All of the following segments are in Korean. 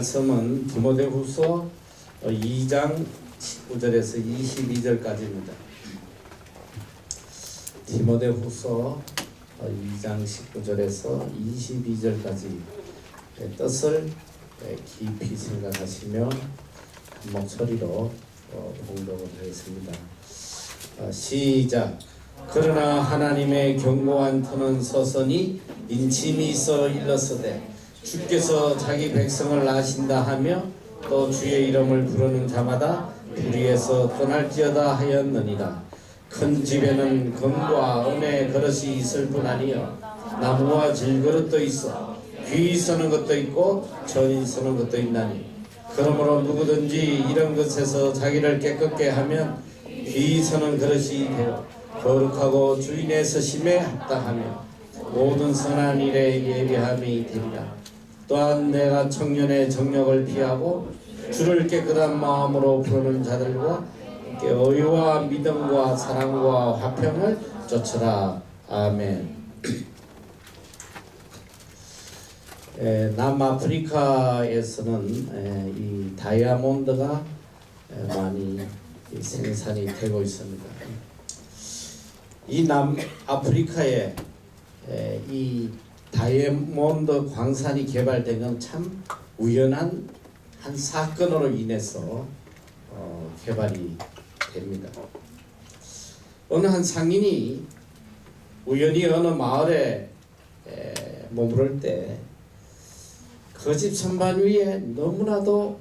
말씀은 디모데후서 2장 19절에서 22절까지입니다. 디모데후서 2장 19절에서 22절까지 뜻을 깊이 생각하시며 한 목소리로 봉독을 하겠습니다. 시작. 그러나 하나님의 견고한 터는 서서히 인침이 있어 일렀으되 주께서 자기 백성을 아신다 하며 또 주의 이름을 부르는 자마다 불의에서 떠날지어다 하였느니라. 큰 집에는 금과 은의 그릇이 있을 뿐 아니요 나무와 질그릇도 있어 귀 서는 것도 있고 전이 서는 것도 있나니 그러므로 누구든지 이런 것에서 자기를 깨끗게 하면 귀 서는 그릇이 되어 거룩하고 주인의 서심에 합당하며 모든 선한 일에 예비함이 되리라. 또한 내가 청년의 정력을 피하고 주를 깨끗한 마음으로 부르는 자들과 의와 믿음과 사랑과 화평을 쫓으라. 아멘. 남아프리카에서는 이 다이아몬드가 많이 생산이 되고 있습니다. 이 남아프리카에 이 다이아몬드 광산이 개발된 건 참 우연한 한 사건으로 인해서 개발이 됩니다. 어느 한 상인이 우연히 어느 마을에 머무를 때 그 집 선반 위에 너무나도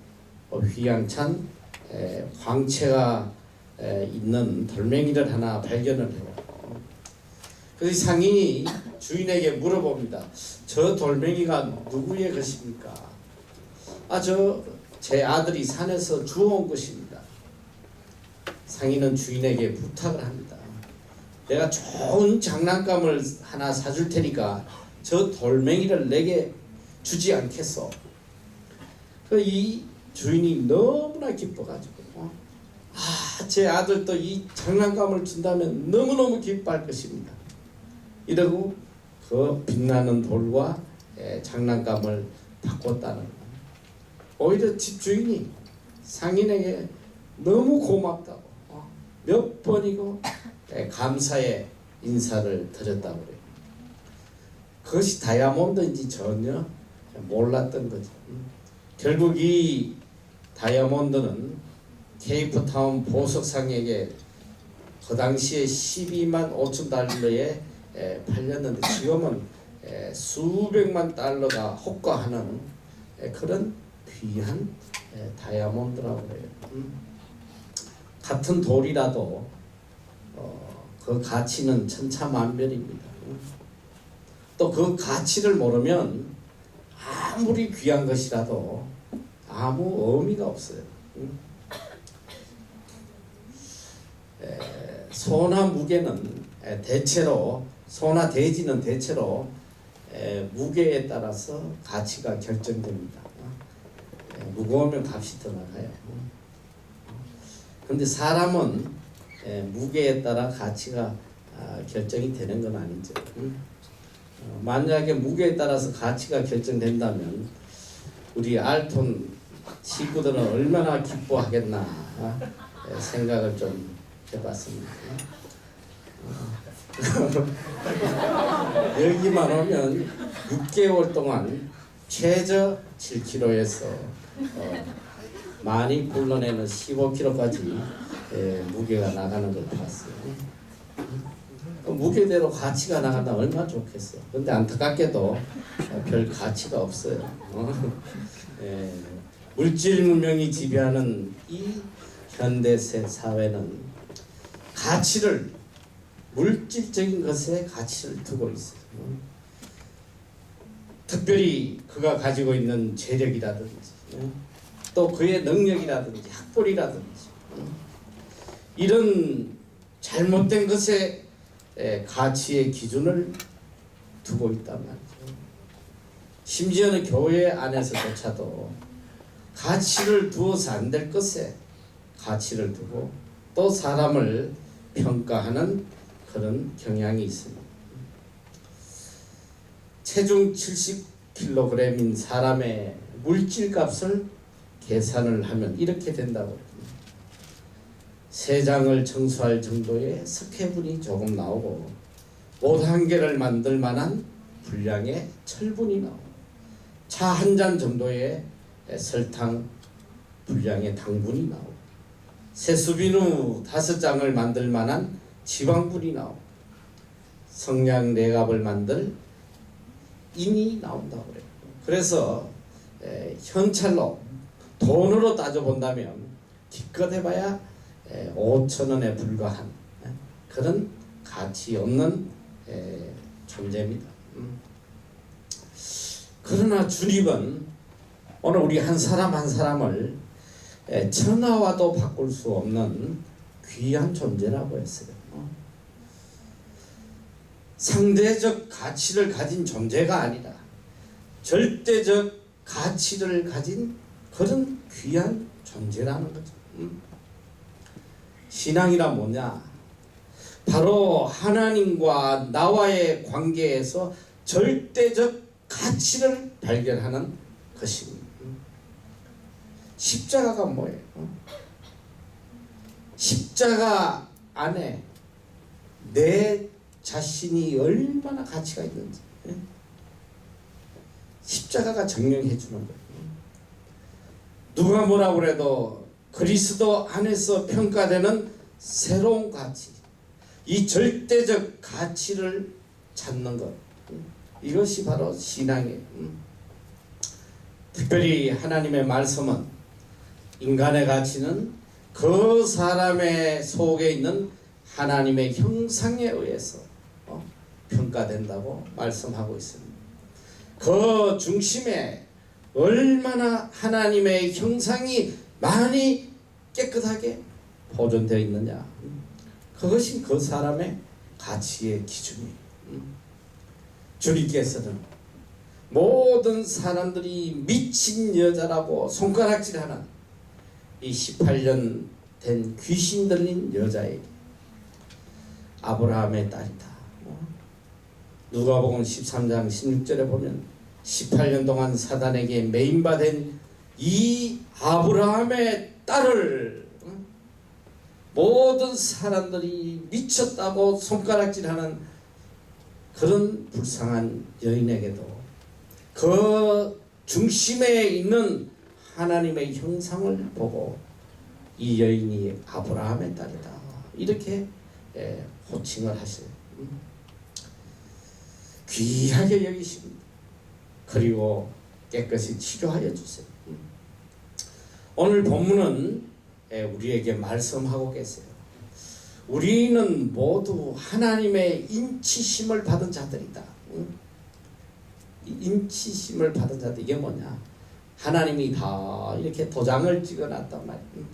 휘황찬 광채가 있는 돌멩이를 하나 발견을 해요. 그래서 상인이 주인에게 물어봅니다. 저 돌멩이가 누구의 것입니까? 제 아들이 산에서 주워온 것입니다. 상인은 주인에게 부탁을 합니다. 내가 좋은 장난감을 하나 사줄 테니까 저 돌멩이를 내게 주지 않겠소? 이 주인이 너무나 기뻐가지고 제 아들도 이 장난감을 준다면 너무너무 기뻐할 것입니다. 이러고 그 빛나는 돌과 장난감을 바꿨다는 거예요. 오히려 집주인이 상인에게 너무 고맙다고 몇 번이고 감사의 인사를 드렸다고 그래요. 그것이 다이아몬드인지 전혀 몰랐던 거죠. 결국 이 다이아몬드는 케이프타운 보석상에게 그 당시에 12만 5천 달러에 팔렸는데 지금은 수백만 달러가 호가하는 그런 귀한 다이아몬드라고 해요. 같은 돌이라도 그 가치는 천차만별입니다. 또 그 가치를 모르면 아무리 귀한 것이라도 아무 의미가 없어요. 소나 무게는 대체로 소나 대지는 대체로 무게에 따라서 가치가 결정됩니다. 무거우면 값이 더 나가요. 그런데 사람은 무게에 따라 가치가 결정이 되는 건 아니죠. 만약에 무게에 따라서 가치가 결정된다면 우리 알톤 식구들은 얼마나 기뻐하겠나 생각을 좀 해봤습니다. 여기만 오면 6개월 동안 최저 7kg에서 많이 불러내는 15kg까지 무게가 나가는 걸 봤어요. 무게대로 가치가 나간다면 얼마나 좋겠어. 근데 안타깝게도 별 가치가 없어요. 물질 문명이 지배하는 이 현대 사회는 물질적인 것에 가치를 두고 있어요. 특별히 그가 가지고 있는 재력이라든지 또 그의 능력이라든지 학벌이라든지 이런 잘못된 것에 가치의 기준을 두고 있단 말이죠. 심지어는 교회 안에서조차도 가치를 두어서 안 될 것에 가치를 두고 또 사람을 평가하는 그런 경향이 있습니다. 체중 킬로그램인 사람의 물질값을 계산을 하면 이렇게 된다고. 세 장을 청소할 정도의 석회분이 조금 나오고 옷 한 개를 만들 만한 분량의 철분이 나오고 차 한 잔 정도의 설탕 분량의 당분이 나오고 세수비누 5장을 만들 만한 지방분이 나오고 성냥 4갑을 만들 인이 나온다고 그래요. 그래서 현찰로 돈으로 따져본다면 기껏 해봐야 5,000원에 불과한 그런 가치 없는 존재입니다. 그러나 주님은 오늘 우리 한 사람 한 사람을 천하와도 바꿀 수 없는 귀한 존재라고 했어요. 상대적 가치를 가진 존재가 아니라 절대적 가치를 가진 그런 귀한 존재라는 거죠. 신앙이란 뭐냐? 바로 하나님과 나와의 관계에서 절대적 가치를 발견하는 것입니다. 십자가가 뭐예요? 십자가 안에 내 자신이 얼마나 가치가 있는지 십자가가 증명해 주는 거예요. 누가 뭐라고 그래도 그리스도 안에서 평가되는 새로운 가치, 이 절대적 가치를 찾는 것, 이것이 바로 신앙이에요. 특별히 하나님의 말씀은 인간의 가치는 그 사람의 속에 있는 하나님의 형상에 의해서 평가된다고 말씀하고 있습니다. 그 중심에 얼마나 하나님의 형상이 많이 깨끗하게 보존되어 있느냐, 그것이 그 사람의 가치의 기준이에요. 주님께서는 모든 사람들이 미친 여자라고 손가락질하는 이 18년 된 귀신 들린 여자에게 아브라함의 딸이다. 누가복음 13장 16절에 보면 18년 동안 사단에게 매인받은 이 아브라함의 딸을 모든 사람들이 미쳤다고 손가락질하는 그런 불쌍한 여인에게도 그 중심에 있는 하나님의 형상을 보고 이 여인이 아브라함의 딸이다, 이렇게 호칭을 하셔요. 귀하게 여기십니다. 그리고 깨끗이 치료하여 주세요. 오늘 본문은 우리에게 말씀하고 계세요. 우리는 모두 하나님의 인치심을 받은 자들이다. 인치심을 받은 자들, 이게 뭐냐? 하나님이 다 이렇게 도장을 찍어놨단 말이에요.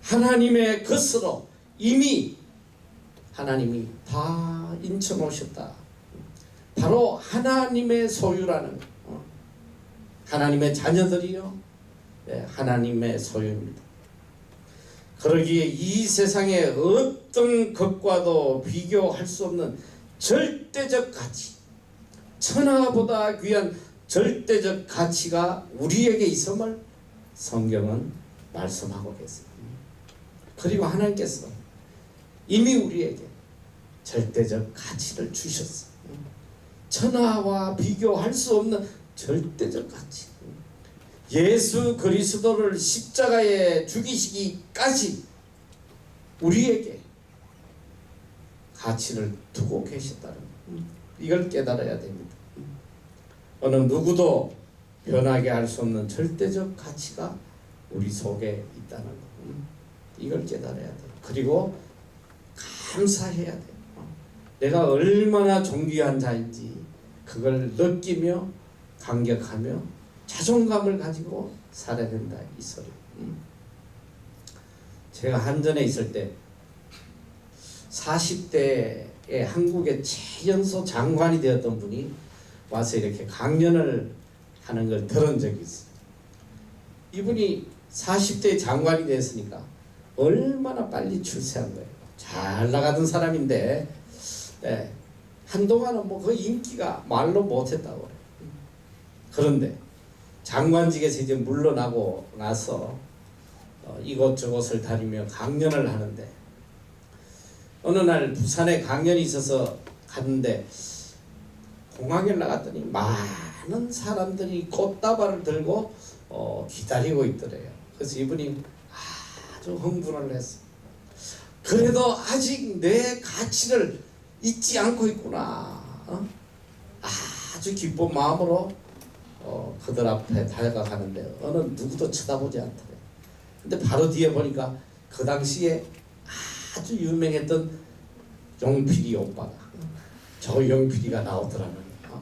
하나님의 것으로 이미 하나님이 다 인쳐놓으셨다. 바로 하나님의 소유라는, 하나님의 자녀들이요, 하나님의 소유입니다. 그러기에 이 세상의 어떤 것과도 비교할 수 없는 절대적 가치, 천하보다 귀한 절대적 가치가 우리에게 있음을 성경은 말씀하고 계십니다. 그리고 하나님께서 이미 우리에게 절대적 가치를 주셨어요. 천하와 비교할 수 없는 절대적 가치. 예수 그리스도를 십자가에 죽이시기까지 우리에게 가치를 두고 계셨다는 것, 이걸 깨달아야 됩니다. 어느 누구도 변하게 할 수 없는 절대적 가치가 우리 속에 있다는 것, 이걸 깨달아야 돼요. 그리고 감사해야 돼요. 내가 얼마나 존귀한 자인지 그걸 느끼며 감격하며 자존감을 가지고 살아야 된다, 이 소리. 제가 한전에 있을 때 40대에 한국의 최연소 장관이 되었던 분이 와서 이렇게 강연을 하는 걸 들은 적이 있어요. 이분이 40대 장관이 됐으니까 얼마나 빨리 출세한 거예요. 잘 나가던 사람인데 한동안은 뭐 그 인기가 말로 못했다고 그래요. 그런데 장관직에서 이제 물러나고 나서 이곳저곳을 다니며 강연을 하는데 어느 날 부산에 강연이 있어서 갔는데 공항에 나갔더니 많은 사람들이 꽃다발을 들고 기다리고 있더래요. 그래서 이분이 아주 흥분을 했어. 그래도 아직 내 가치를 잊지 않고 있구나. 아주 기쁜 마음으로 그들 앞에 다가가는데 어느 누구도 쳐다보지 않더래. 근데 바로 뒤에 보니까 그 당시에 아주 유명했던 용필이 오빠가 조용필이가 나오더라는 거예요.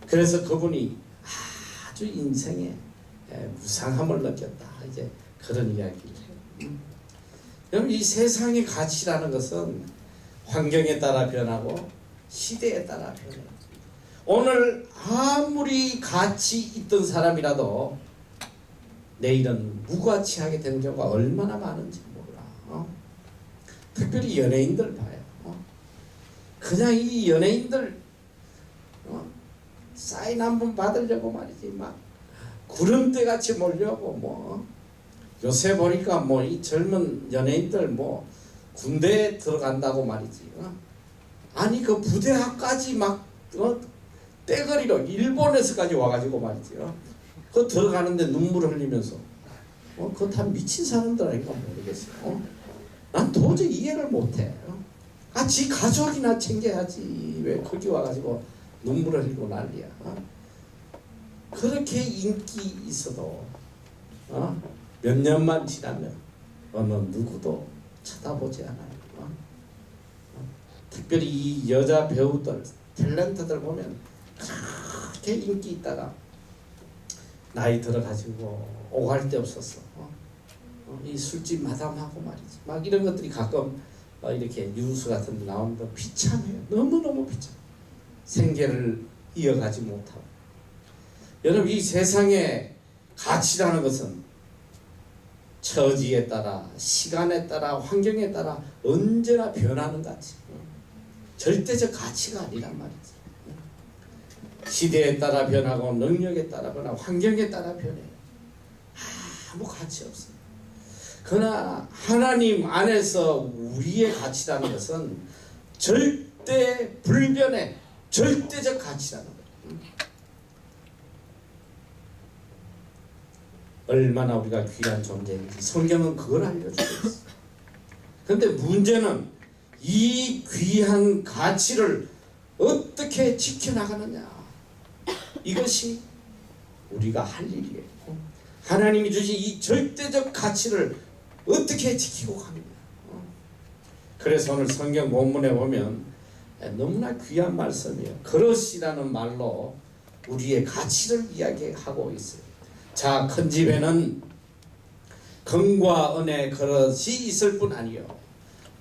그래서 그분이 아주 인생에 무상함을 느꼈다. 이제 그런 이야기를 해요. 여러분, 이 세상의 가치라는 것은 환경에 따라 변하고 시대에 따라 변해요. 오늘 아무리 가치 있던 사람이라도 내일은 무가치하게 되는 경우가 얼마나 많은지 몰라. 특별히 연예인들 봐요. 그냥 이 연예인들 사인 한번 받으려고 말이지 막 구름대같이 몰려고 뭐 요새 보니까 뭐 이 젊은 연예인들 뭐 군대에 들어간다고 말이지. 아니 그 부대 앞까지 막 떼거리로 일본에서까지 와가지고 말이지. 그 들어가는데 눈물을 흘리면서 그거 다 미친 사람들 아닌가 모르겠어요. 난 도저히 이해를 못해. 지 가족이나 챙겨야지 왜 거기 와가지고 눈물을 흘리고 난리야. 그렇게 인기 있어도 몇 년만 지나면 어느 누구도 쳐다보지 않아요. 특별히 이 여자 배우들 탤런트들 보면 그렇게 인기 있다가 나이 들어가지고 오갈 데 없었어. 이 술집 마담하고 말이지. 막 이런 것들이 가끔 이렇게 뉴스 같은 데 나오는데 비참해요. 너무너무 비참. 생계를 이어가지 못하고. 여러분, 이 세상의 가치라는 것은 처지에 따라, 시간에 따라, 환경에 따라 언제나 변하는 가치. 절대적 가치가 아니란 말이지. 시대에 따라 변하고 능력에 따라 변하고 환경에 따라 변해요. 아무 가치 없어요. 그러나 하나님 안에서 우리의 가치라는 것은 절대 불변의 절대적 가치라는 거예요. 얼마나 우리가 귀한 존재인지 성경은 그걸 알려주고 있어요. 그런데 문제는 이 귀한 가치를 어떻게 지켜나가느냐, 이것이 우리가 할 일이에요. 하나님이 주신 이 절대적 가치를 어떻게 지키고 가느냐. 그래서 오늘 성경 본문에 보면 너무나 귀한 말씀이에요. 그릇이라는 말로 우리의 가치를 이야기하고 있어요. 자, 큰 집에는 금과 은의 그릇이 있을 뿐 아니요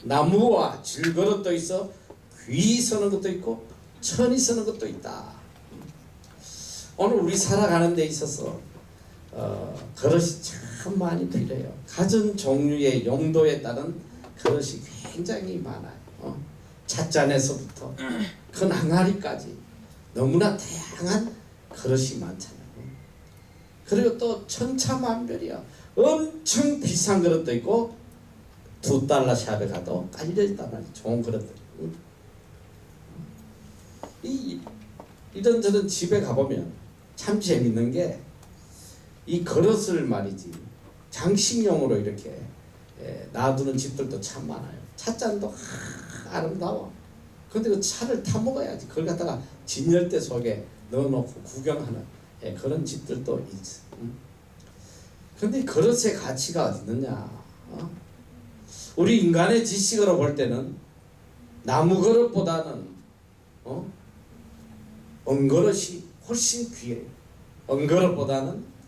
나무와 질그릇도 있어 귀 서는 것도 있고 천이 서는 것도 있다. 오늘 우리 살아가는 데 있어서 그릇이 참 많이 필요해요. 가전 종류의 용도에 따른 그릇이 굉장히 많아요. 찻잔에서부터 큰 항아리까지 너무나 다양한 그릇이 많잖아요. 그리고 또 천차만별이야. 엄청 비싼 그릇도 있고 $2 샵에 가도 깔려있단 말이야. 좋은 그릇들. 이런저런 집에 가보면 참 재밌는 게 이 그릇을 말이지 장식용으로 이렇게 놔두는 집들도 참 많아요. 찻잔도 아름다워. 근데 그 차를 타 먹어야지. 그걸 갖다가 진열대 속에 넣어놓고 구경하는 그런 집들도 있어. 근데 그릇의 가치가 어디 있느냐? 우리 인간의 지식으로 볼 때는 나무 그릇보다는 은그릇이 훨씬 귀해요. 은그릇보다는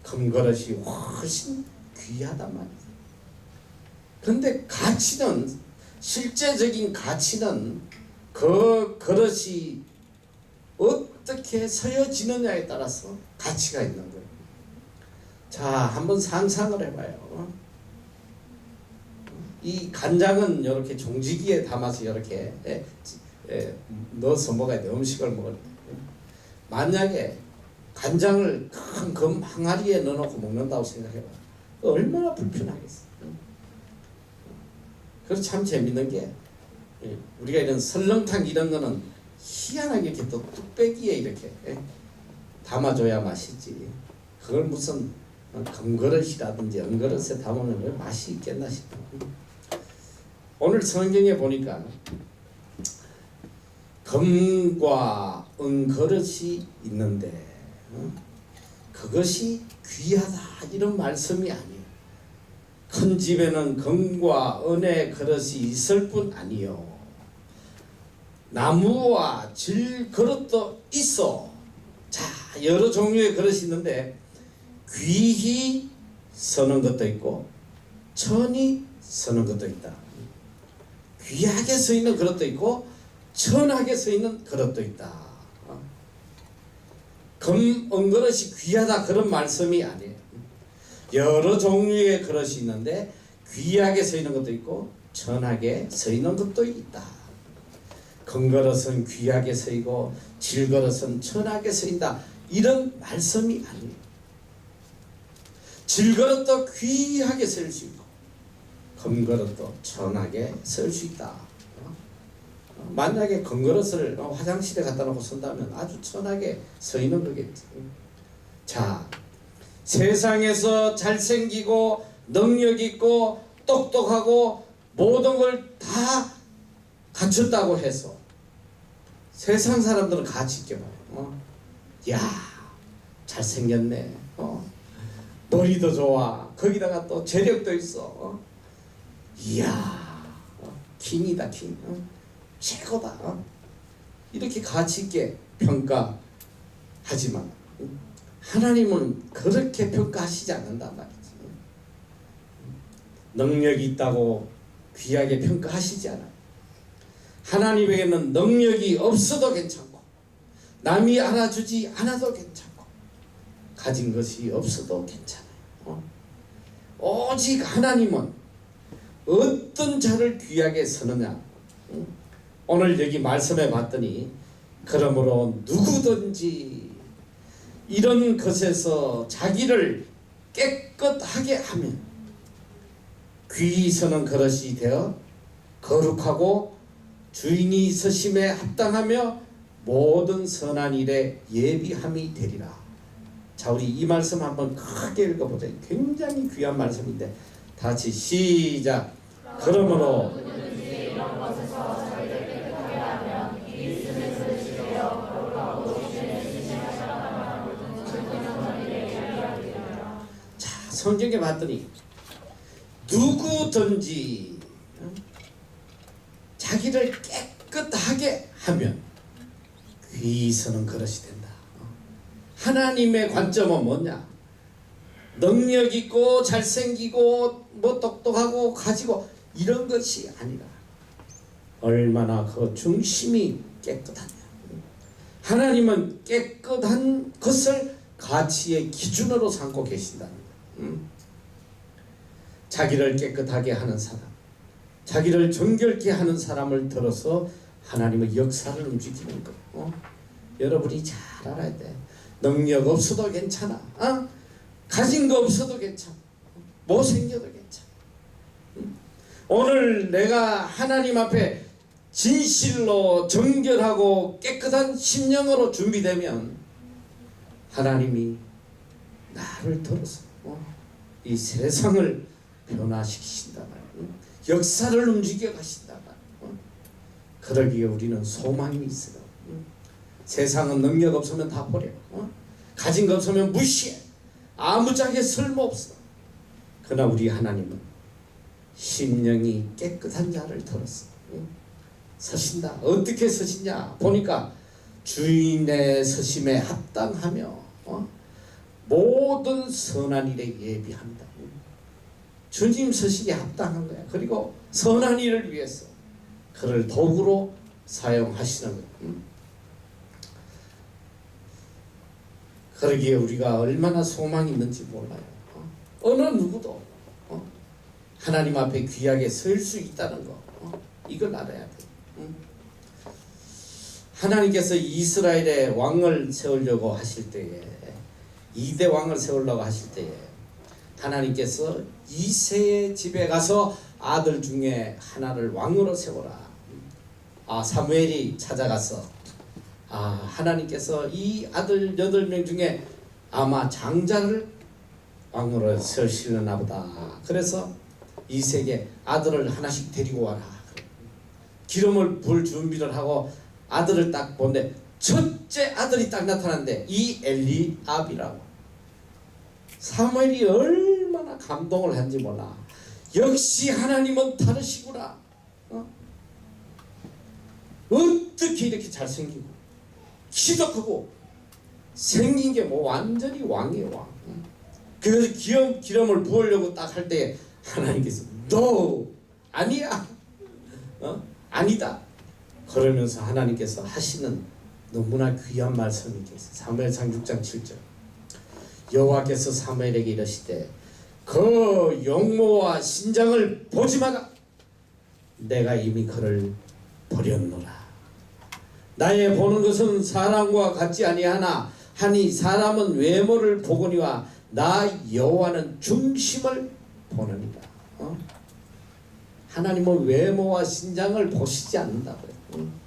금그릇이 훨씬 귀하단 말이에요. 근데 가치는, 실제적인 가치는 그 그릇이 어떻게 서여지느냐에 따라서 가치가 있는 거예요. 자, 한번 상상을 해봐요. 이 간장은 이렇게 종지기에 담아서 이렇게 넣어서 먹어야 돼. 음식을 먹을 때. 만약에 간장을 큰 금 항아리에 넣어놓고 먹는다고 생각해봐. 얼마나 불편하겠어. 그래서 참 재밌는 게 우리가 이런 설렁탕 이런 거는 희한하게 이렇게 또 뚝배기에 이렇게 담아줘야 맛있지. 그걸 무슨 금그릇이라든지 은그릇에 담으면 왜 맛이 있겠나 싶어. 오늘 성경에 보니까 금과 은그릇이 있는데 그것이 귀하다 이런 말씀이 아니에요. 큰 집에는 금과 은의 그릇이 있을 뿐 아니요 나무와 질 그릇도 있어. 자, 여러 종류의 그릇이 있는데 귀히 서는 것도 있고 천히 서는 것도 있다. 귀하게 서 있는 그릇도 있고 천하게 서 있는 그릇도 있다. 금, 은그릇이 귀하다 그런 말씀이 아니에요. 여러 종류의 그릇이 있는데 귀하게 서 있는 것도 있고 천하게 서 있는 것도 있다. 금그릇은 귀하게 서이고 질그릇은 천하게 서인다. 이런 말씀이 아니에요. 질그릇도 귀하게 설 수 있고 금그릇도 천하게 설 수 있다. 만약에 금그릇을 화장실에 갖다 놓고 쓴다면 아주 천하게 서 있는 거겠지. 자, 세상에서 잘생기고 능력 있고 똑똑하고 모든 걸 다 갖췄다고 해서 세상 사람들은 같이 있겨봐요. 야, 잘생겼네. 머리도 좋아. 거기다가 또 재력도 있어. 이야, 킹이다 킹. 최고다. 이렇게 가치 있게 평가하지만 하나님은 그렇게 평가하시지 않는단 말이지. 능력이 있다고 귀하게 평가하시지 않아요. 하나님에게는 능력이 없어도 괜찮고 남이 알아주지 않아도 괜찮고 가진 것이 없어도 괜찮아요. 오직 하나님은 어떤 자를 귀하게 서느냐. 오늘 여기 말씀해 봤더니 그러므로 누구든지 이런 것에서 자기를 깨끗하게 하면 귀히 서는 그릇이 되어 거룩하고 주인이 서심에 합당하며 모든 선한 일에 예비함이 되리라. 자, 우리 이 말씀 한번 크게 읽어보자. 굉장히 귀한 말씀인데 다 같이 시작. 그러므로 자, 성경에 봤더니 누구든지 자기를 깨끗하게 하면 귀히 서는 그릇이 된다. 하나님의 관점은 뭐냐? 능력 있고 잘생기고 뭐 똑똑하고 가지고 이런 것이 아니라 얼마나 그 중심이 깨끗하냐. 하나님은 깨끗한 것을 가치의 기준으로 삼고 계신다는 거예요. 자기를 깨끗하게 하는 사람, 자기를 정결케 하는 사람을 들어서 하나님의 역사를 움직이는 거예요. 여러분이 잘 알아야 돼. 능력 없어도 괜찮아. 가진 거 없어도 괜찮아. 못생겨도 괜찮아. 오늘 내가 하나님 앞에 진실로 정결하고 깨끗한 심령으로 준비되면 하나님이 나를 들어서 이 세상을 변화시키신단 말이에요. 역사를 움직여 가신단 말이에요. 그러기에 우리는 소망이 있어요. 세상은 능력 없으면 다 버려. 가진 거 없으면 무시해. 아무짝에 쓸모없어. 그러나 우리 하나님은 심령이 깨끗한 자를 들었어. 서신다. 어떻게 서시냐 보니까 주인의 서심에 합당하며 모든 선한 일에 예비한다. 주님 서식에 합당한 거야. 그리고 선한 일을 위해서 그를 도구로 사용하시는 거야. 그러기에 우리가 얼마나 소망이 있는지 몰라요. 어느 누구도 하나님 앞에 귀하게 설 수 있다는 거, 이걸 알아야 돼. 하나님께서 이스라엘의 왕을 세우려고 하실 때에 2대 왕을 세우려고 하실 때에 하나님께서 이새의 집에 가서 아들 중에 하나를 왕으로 세우라. 사무엘이 찾아가서 하나님께서 이 아들 8명 중에 아마 장자를 왕으로 세우시려나 보다. 그래서 이새에게 아들을 하나씩 데리고 와라. 기름을 부을 준비를 하고 아들을 딱 보는데 첫째 아들이 딱 나타났는데 이 엘리압이라고. 사무엘이 얼마나 감동을 한지 몰라. 역시 하나님은 다르시구나. 어떻게 이렇게 잘생기고 키도 크고 생긴 게 뭐 완전히 왕이에요, 왕. 그래서 기름을 부으려고 딱 할 때 하나님께서 너 아니야, 아니다. 그러면서 하나님께서 하시는 너무나 귀한 말씀이 있어요. 사무엘상 6장 7절. 여호와께서 사무엘에게 이르시되 그 용모와 신장을 보지 마라. 내가 이미 그를 버렸노라. 나의 보는 것은 사람과 같지 아니하나 하니 사람은 외모를 보거니와 나 여호와는 중심을 보느니라. 하나님은 외모와 신장을 보시지 않는다고요.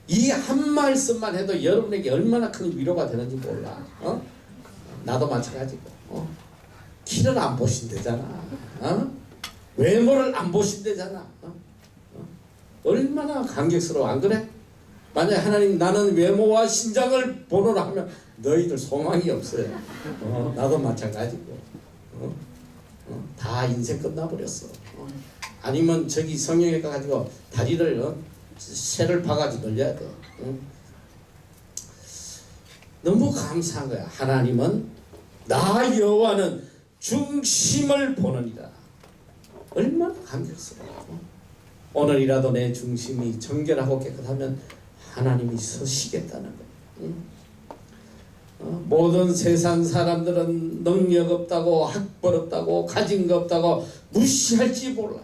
이 한 말씀만 해도 여러분에게 얼마나 큰 위로가 되는지 몰라. 나도 마찬가지고. 키를 안 보신대잖아. 외모를 안 보신대잖아. 얼마나 감격스러워, 안 그래? 만약에 하나님 나는 외모와 신장을 보노라 하면 너희들 소망이 없어요. 나도 마찬가지고. 다 인생 끝나버렸어. 아니면 저기 성형외과 가지고 다리를 쇠를 파가지고 늘려야 돼. 너무 감사한 거야. 하나님은 나 여호와는 중심을 보느니라. 얼마나 감격스러워. 오늘이라도 내 중심이 정결하고 깨끗하면 하나님이 서시겠다는 거예요. 모든 세상 사람들은 능력 없다고, 학벌 없다고, 가진 거 없다고 무시할지 몰라.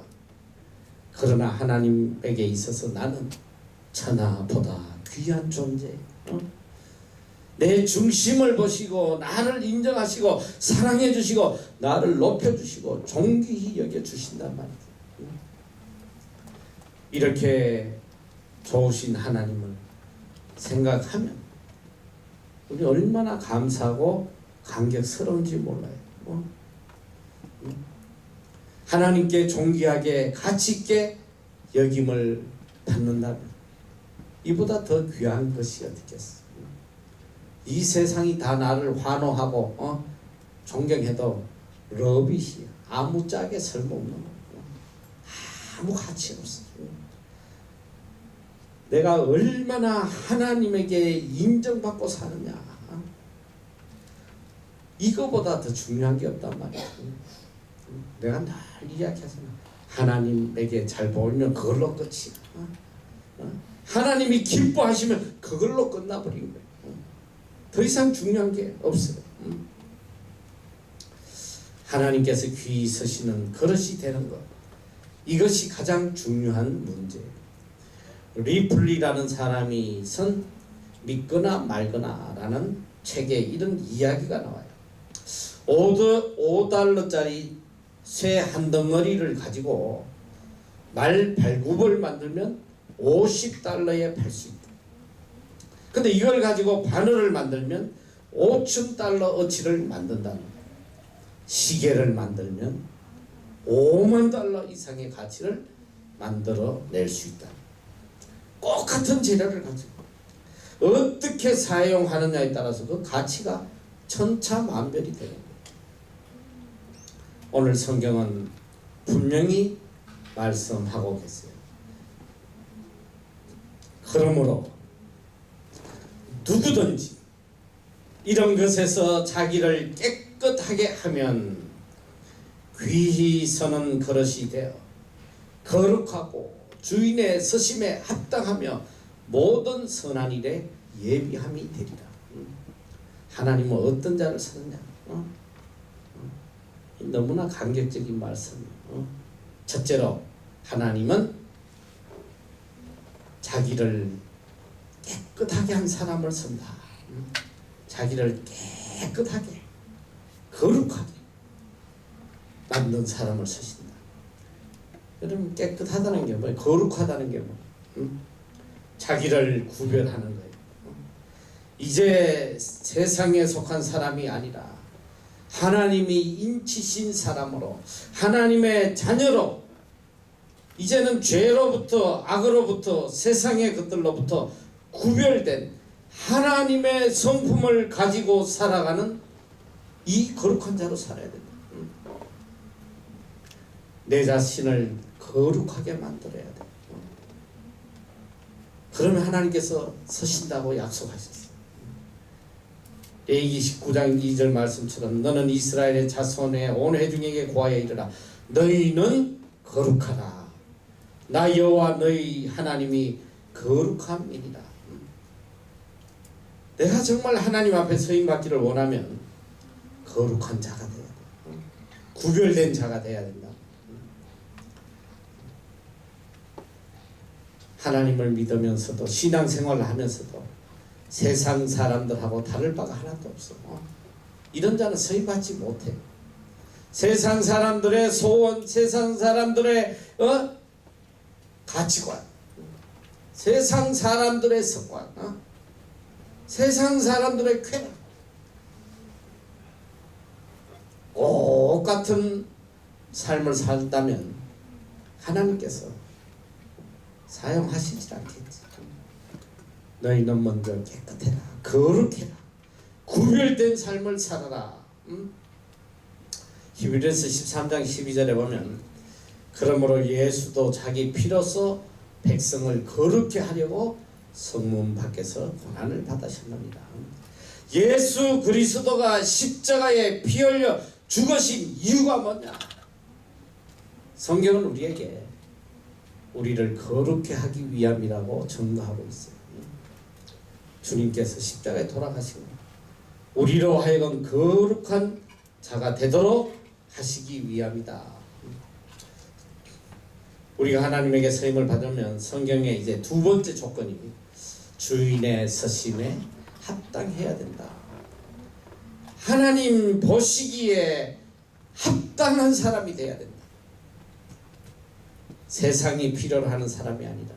그러나 하나님에게 있어서 나는 천하보다 귀한 존재. 내 중심을 보시고 나를 인정하시고 사랑해 주시고 나를 높여 주시고 존귀히 여겨 주신단 말이죠. 이렇게 좋으신 하나님을 생각하면 우리 얼마나 감사하고 감격스러운지 몰라요. 하나님께 존귀하게 가치 있게 여김을 받는다면 이보다 더 귀한 것이 어디겠어. 이 세상이 다 나를 환호하고 존경해도 러빗이 아무짝에 쓸모없는 거. 아무 가치 없어. 내가 얼마나 하나님에게 인정받고 사느냐, 이거보다 더 중요한 게 없단 말이야. 내가 늘 이야기하잖아. 하나님에게 잘 보이면 그걸로 끝이야. 하나님이 기뻐하시면 그걸로 끝나버린 거야. 더 이상 중요한 게 없어요. 하나님께서 귀히 서시는 그릇이 되는 것, 이것이 가장 중요한 문제예요. 리플리라는 사람이 쓴 믿거나 말거나 라는 책에 이런 이야기가 나와요. 5달러짜리 쇠 한 덩어리를 가지고 말 발굽을 만들면 50달러에 팔 수 있다. 근데 이걸 가지고 바늘을 만들면 5,000달러 어치를 만든다는 거예요. 시계를 만들면 5만 달러 이상의 가치를 만들어 낼 수 있다. 꼭 같은 재료를 가지고 어떻게 사용하느냐에 따라서 그 가치가 천차만별이 되는 거예요. 오늘 성경은 분명히 말씀하고 계세요. 그러므로 누구든지 이런 것에서 자기를 깨끗하게 하면 귀히 서는 그릇이 되어 거룩하고 주인의 서심에 합당하며 모든 선한 일에 예비함이 되리라. 하나님은 어떤 자를 쓰느냐? 너무나 감격적인 말씀이에요. 첫째로 하나님은 자기를 깨끗하게 한 사람을 쓴다. 자기를 깨끗하게 거룩하게 만든 사람을 쓰신다. 여러분 깨끗하다는 게 뭐예요? 거룩하다는 게 뭐예요? 응? 자기를 구별하는 거예요. 이제 세상에 속한 사람이 아니라 하나님이 인치신 사람으로 하나님의 자녀로 이제는 죄로부터 악으로부터 세상의 것들로부터 구별된 하나님의 성품을 가지고 살아가는 이 거룩한 자로 살아야 된다. 내 자신을 거룩하게 만들어야 돼. 그러면 하나님께서 서신다고 약속하셨어요. 레위기 19장 2절 말씀처럼 너는 이스라엘의 자손의 온 회중에게 고하여 이르라. 너희는 거룩하라. 나 여호와 너희 하나님이 거룩함이니라. 내가 정말 하나님 앞에 서임받기를 원하면 거룩한 자가 돼야 돼. 구별된 자가 돼야 된다. 하나님을 믿으면서도 신앙생활을 하면서도 세상 사람들하고 다를 바가 하나도 없어. 이런 자는 서임받지 못해. 세상 사람들의 소원, 세상 사람들의 가치관, 세상 사람들의 습관, 세상 사람들의 쾌락, 똑같은 삶을 살다면 하나님께서 사용하시지 않겠지. 너희는 먼저 깨끗해라, 거룩해라, 구별된 삶을 살아라. 히브리서 13장 12절에 보면 그러므로 예수도 자기 피로써 백성을 거룩게 하려고 성문 밖에서 고난을 받으셨느니라. 예수 그리스도가 십자가에 피 흘려 죽으신 이유가 뭐냐? 성경은 우리에게 우리를 거룩게 하기 위함이라고 증거하고 있어요. 주님께서 십자가에 돌아가시고 우리로 하여금 거룩한 자가 되도록 하시기 위함이다. 우리가 하나님에게 서임을 받으면 성경에 이제 두 번째 조건이 주인의 서심에 합당해야 된다. 하나님 보시기에 합당한 사람이 돼야 된다. 세상이 필요로 하는 사람이 아니라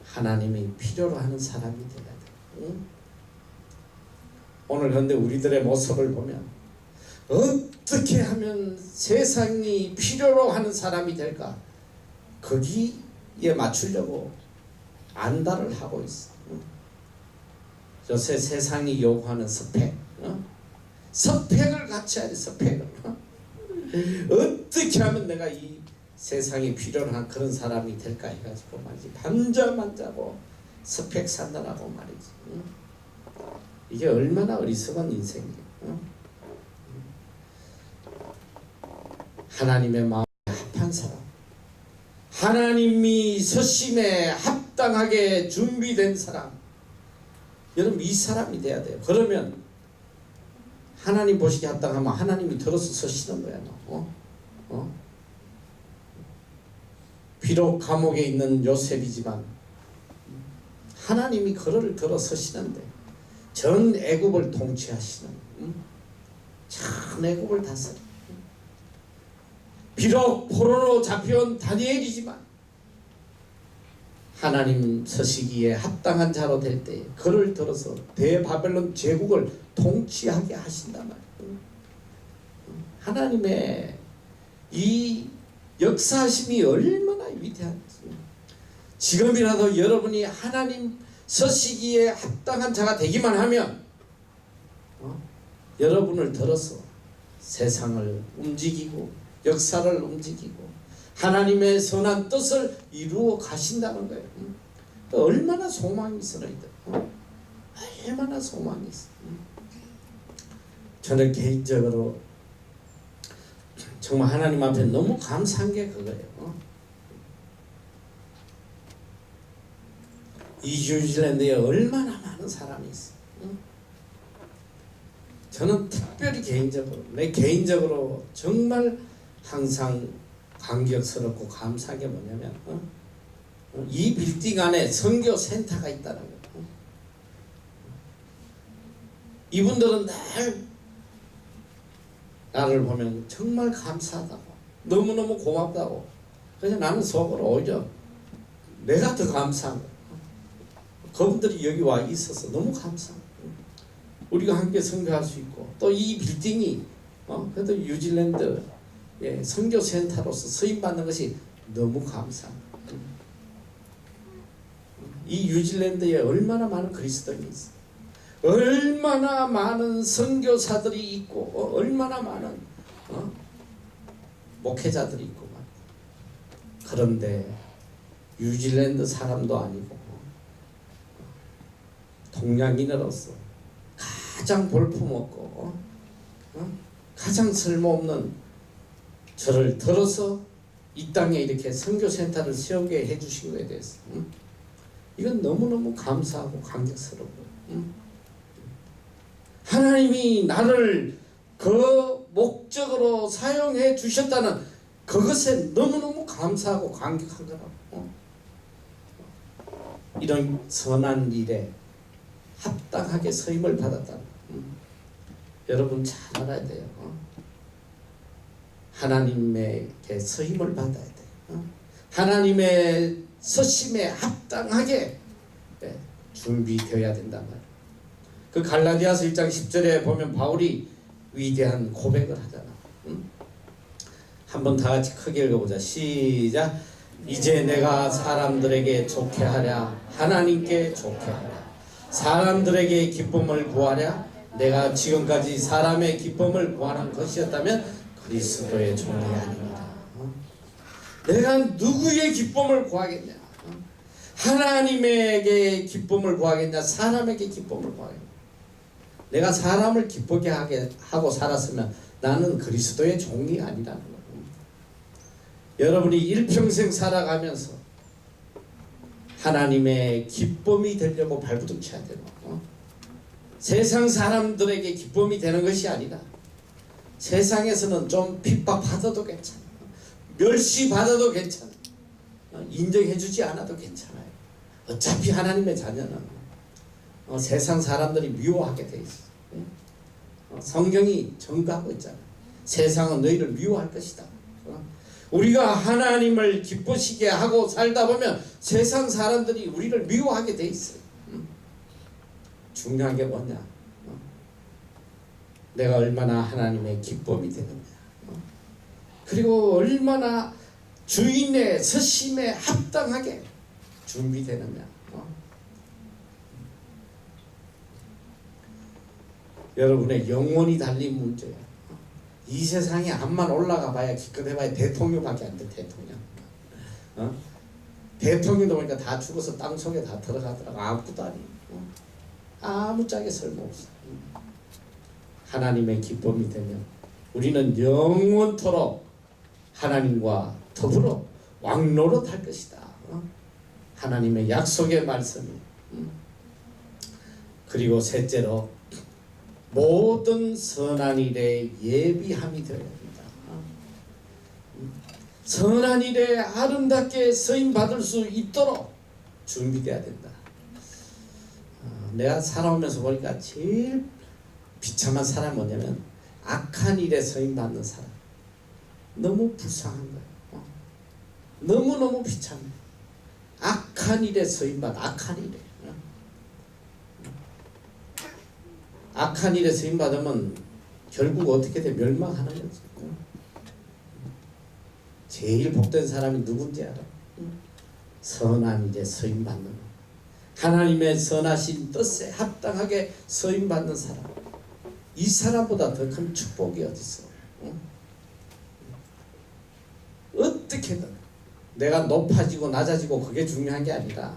하나님이 필요로 하는 사람이 돼야 돼. 응? 오늘 그런데 우리들의 모습을 보면 어떻게 하면 세상이 필요로 하는 사람이 될까? 거기에 맞추려고 안달을 하고 있어. 요새 세상이 요구하는 스펙, 스펙을 갖춰야 돼. 스펙을 어떻게 하면 내가 이 세상이 필요로 한 그런 사람이 될까 해가지고 말이지 반자만자고 스펙 산다라고 말이지. 이게 얼마나 어리석은 인생이야. 하나님의 마음에 합한 사람, 하나님이 서심에 합당하게 준비된 사람, 여러분 이 사람이 돼야 돼요. 그러면 하나님 보시기에 합당하면 하나님이 들어서 서시는 거야. 비록 감옥에 있는 요셉이지만 하나님이 그를 들어 서시는데 전 애굽을 통치하시는 전 애굽을 다스려. 비록 포로로 잡혀온 다니엘이지만 하나님 서시기에 합당한 자로 될 때 그를 들어서 대바벨론 제국을 통치하게 하신단 말이에요. 하나님의 이 역사하심이 얼마나 위대한지. 지금이라도 여러분이 하나님 서시기에 합당한 자가 되기만 하면 여러분을 들어서 세상을 움직이고 역사를 움직이고 하나님의 선한 뜻을 이루어 가신다는 거예요. 얼마나 소망이 있어 너희들. 얼마나 소망이 있어. 저는 개인적으로 정말 하나님 앞에 너무 감사한 게 그거예요. 이 뉴질랜드에 얼마나 많은 사람이 있어. 저는 특별히 개인적으로 정말 항상 감격스럽고 감사한 게 뭐냐면 이 빌딩 안에 선교 센터가 있다는 거예요. 이분들은 나를 보면 정말 감사하다고, 너무너무 고맙다고. 그래서 나는 속으로 오히려 내가 더 감사한 거야. 그분들이 여기 와 있어서 너무 감사한 거야. 우리가 함께 선교할 수 있고, 또 이 빌딩이 그래도 뉴질랜드 선교센터로서 쓰임받는 것이 너무 감사한 거야. 이 뉴질랜드에 얼마나 많은 그리스도인이 있어, 얼마나 많은 선교사들이 있고, 얼마나 많은 목회자들이 있고. 그런데 뉴질랜드 사람도 아니고 동양인으로서 가장 볼품없고 가장 쓸모없는 저를 들어서 이 땅에 이렇게 선교센터를 세우게 해주신 것에 대해서 이건 너무너무 감사하고 감격스럽고, 하나님이 나를 그 목적으로 사용해 주셨다는 그것에 너무너무 감사하고 감격한 거라고. 이런 선한 일에 합당하게 서임을 받았다는 여러분 잘 알아야 돼요. 하나님에게 서임을 받아야 돼요. 하나님의 서심에 합당하게 준비되어야 된단 말이에요. 그 갈라디아서 1장 10절에 보면 바울이 위대한 고백을 하잖아. 한번 다 같이 크게 읽어보자. 시작. 이제 내가 사람들에게 좋게 하랴, 하나님께 좋게 하랴, 사람들에게 기쁨을 구하랴. 내가 지금까지 사람의 기쁨을 구하는 것이었다면 그리스도의 종이 아닙니다. 내가 누구의 기쁨을 구하겠냐? 하나님에게 기쁨을 구하겠냐? 사람에게 기쁨을 구하겠냐? 내가 사람을 기쁘게 하고 살았으면 나는 그리스도의 종이 아니라는 거예요. 여러분이 일평생 살아가면서 하나님의 기쁨이 되려고 발부둥쳐야 되고, 세상 사람들에게 기쁨이 되는 것이 아니라, 세상에서는 좀 핍박받아도 괜찮아, 멸시받아도 괜찮아, 인정해주지 않아도 괜찮아요. 어차피 하나님의 자녀는 세상 사람들이 미워하게 돼 있어. 성경이 증거하고 있잖아. 세상은 너희를 미워할 것이다. 우리가 하나님을 기쁘시게 하고 살다 보면 세상 사람들이 우리를 미워하게 돼 있어요. 중요한 게 뭐냐? 내가 얼마나 하나님의 기쁨이 되느냐, 그리고 얼마나 주인의 서심에 합당하게 준비되느냐. 여러분의 영혼이 달린 문제야. 이 세상에 암만 올라가 봐야 기껏 해봐야 대통령밖에 안 돼. 대통령도 보니까 다 죽어서 땅속에 다 들어가더라고. 아무것도 아니고, 아무짝에 쓸모없어. 하나님의 기쁨이 되면 우리는 영원토록 하나님과 더불어 왕노릇 할 것이다. 하나님의 약속의 말씀이. 그리고 셋째로 모든 선한 일에 예비함이 되어야 합니다. 선한 일에 아름답게 쓰임받을 수 있도록 준비되어야 된다. 내가 살아오면서 보니까 제일 비참한 사람이 뭐냐면 악한 일에 쓰임받는 사람. 너무 불쌍한 거예요. 너무너무 비참해. 악한 일에 쓰임받아. 악한 일에. 악한 일에 쓰임받으면 결국 어떻게 돼? 멸망하는 거지. 제일 복된 사람이 누군지 알아? 선한 일에 쓰임받는, 하나님의 선하신 뜻에 합당하게 쓰임받는 사람. 이 사람보다 더 큰 축복이 어디 있어? 어떻게든 내가 높아지고 낮아지고 그게 중요한 게 아니라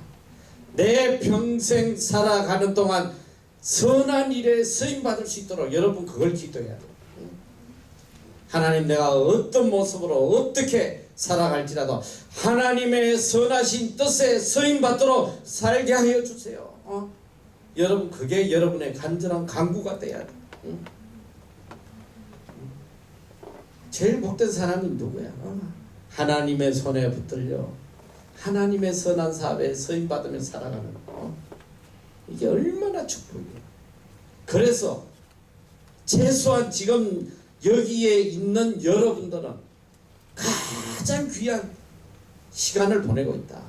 내 평생 살아가는 동안 선한 일에 쓰임받을 수 있도록 여러분 그걸 기도해야 돼요. 하나님, 내가 어떤 모습으로 어떻게 살아갈지라도 하나님의 선하신 뜻에 쓰임받도록 살게 하여 주세요. 여러분 그게 여러분의 간절한 간구가 돼야 돼. 제일 복된 사람이 누구야? 하나님의 손에 붙들려 하나님의 선한 사업에 쓰임받으며 살아가는 이게 얼마나 축복이야. 그래서 최소한 지금 여기에 있는 여러분들은 가장 귀한 시간을 보내고 있다.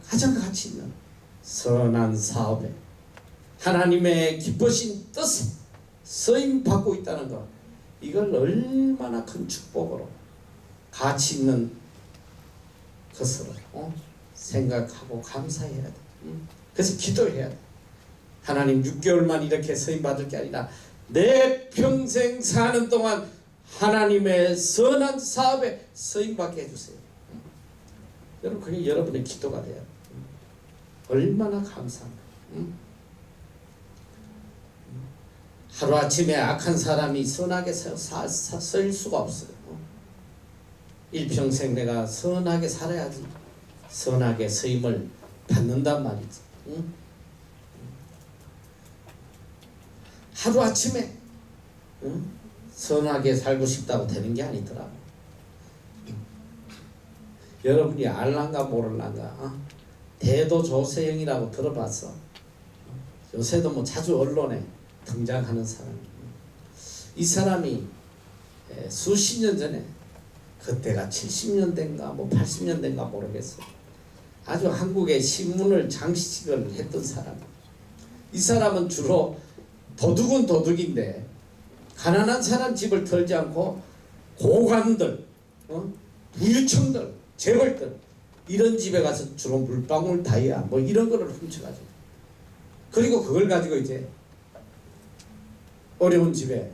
가장 가치 있는 선한 사업에 하나님의 기쁘신 뜻에 쓰임 받고 있다는 것, 이걸 얼마나 큰 축복으로 가치 있는 것으로 생각하고 감사해야 돼. 그래서 기도해야 돼. 하나님, 6개월만 이렇게 쓰임 받을 게 아니라 내 평생 사는 동안 하나님의 선한 사업에 쓰임 받게 해주세요. 여러분, 그게 여러분의 기도가 돼요. 얼마나 감사합니다. 하루아침에 악한 사람이 선하게 설 수가 없어요. 일평생 내가 선하게 살아야지 선하게 쓰임을 받는단 말이지. 하루아침에 선하게 살고 싶다고 되는 게 아니더라고. 여러분이 알란가 모를란가, 대도 조세영이라고 들어봤어? 요새도 뭐 자주 언론에 등장하는 사람. 이 사람이 수십 년 전에, 그때가 70년대인가 뭐 80년대인가 모르겠어, 아주 한국의 신문을 장식을 했던 사람. 이 사람은 주로 도둑은 도둑인데 가난한 사람 집을 털지 않고 고관들, 부유층들, 재벌들, 이런 집에 가서 주로 물방울 다이아 뭐 이런 거를 훔쳐가지고, 그리고 그걸 가지고 이제 어려운 집에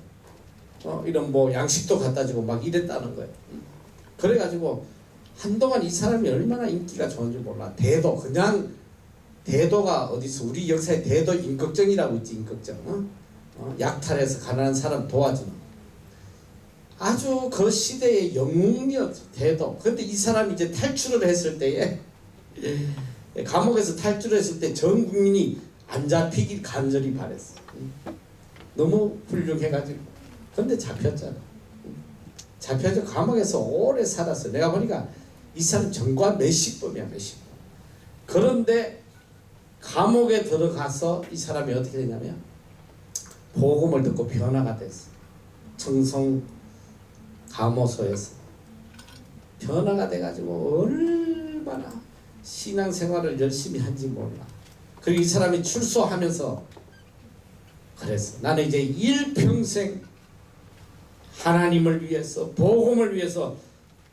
이런 뭐 양식도 갖다 주고 막 이랬다는 거예요. 그래가지고 한동안 이 사람이 얼마나 인기가 좋은지 몰라. 대도, 그냥 대도가 어디서, 우리 역사에 대도 임꺽정이라고 있지. 임꺽정, 약탈해서 가난한 사람 도와주는 아주 그 시대의 영웅이었죠, 대도. 근데 이 사람이 이제 탈출을 했을 때에, 감옥에서 탈출했을 때 전 국민이 안 잡히길 간절히 바랬어. 너무 훌륭해가지고. 근데 잡혔잖아. 잡혀서 감옥에서 오래 살았어. 내가 보니까 이 사람 전과 몇십범이야, 몇십범. 그런데 감옥에 들어가서 이 사람이 어떻게 되냐면 복음을 듣고 변화가 됐어. 청송 감호소에서 변화가 돼가지고 얼마나 신앙생활을 열심히 한지 몰라. 그리고 이 사람이 출소하면서 그랬어. 나는 이제 일평생 하나님을 위해서, 복음을 위해서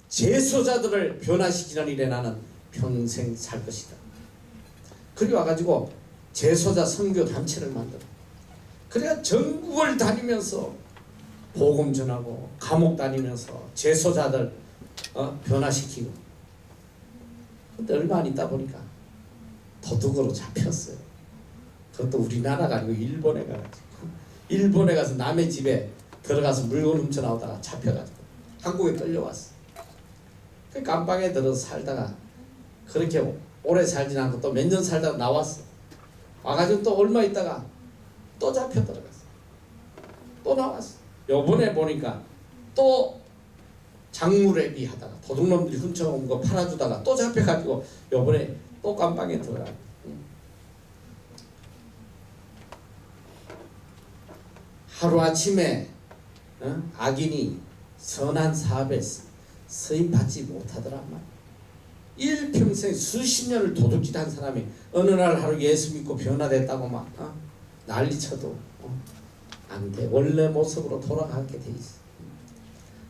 재소자들을 변화시키는 일에 나는 평생 살 것이다. 그리 와가지고 재소자 선교 단체를 만들어. 그래야 전국을 다니면서 복음 전하고 감옥 다니면서 재소자들 변화시키고. 근데 얼마 안 있다 보니까 도둑으로 잡혔어요. 그것도 우리나라가 아니고 일본에 가가지고, 일본에 가서 남의 집에 들어가서 물건 훔쳐 나오다가 잡혀가지고 한국에 끌려왔어. 그 감방에 들어서 살다가 그렇게 오래 살진 않고 또 몇 년 살다가 나왔어. 와가지고 또 얼마 있다가 또 잡혀 들어갔어. 또 나왔어. 요번에 보니까 또 장물회비 하다가 도둑놈들이 훔쳐온 거 팔아주다가 또 잡혀가지고 요번에 또 감방에 들어가. 하루아침에 악인이 선한 사업에 쓰임받지 못하더란 말이야. 일평생 수십 년을 도둑질한 사람이 어느 날 하루 예수 믿고 변화됐다고 막 난리쳐도 안 돼. 원래 모습으로 돌아가게 돼 있어.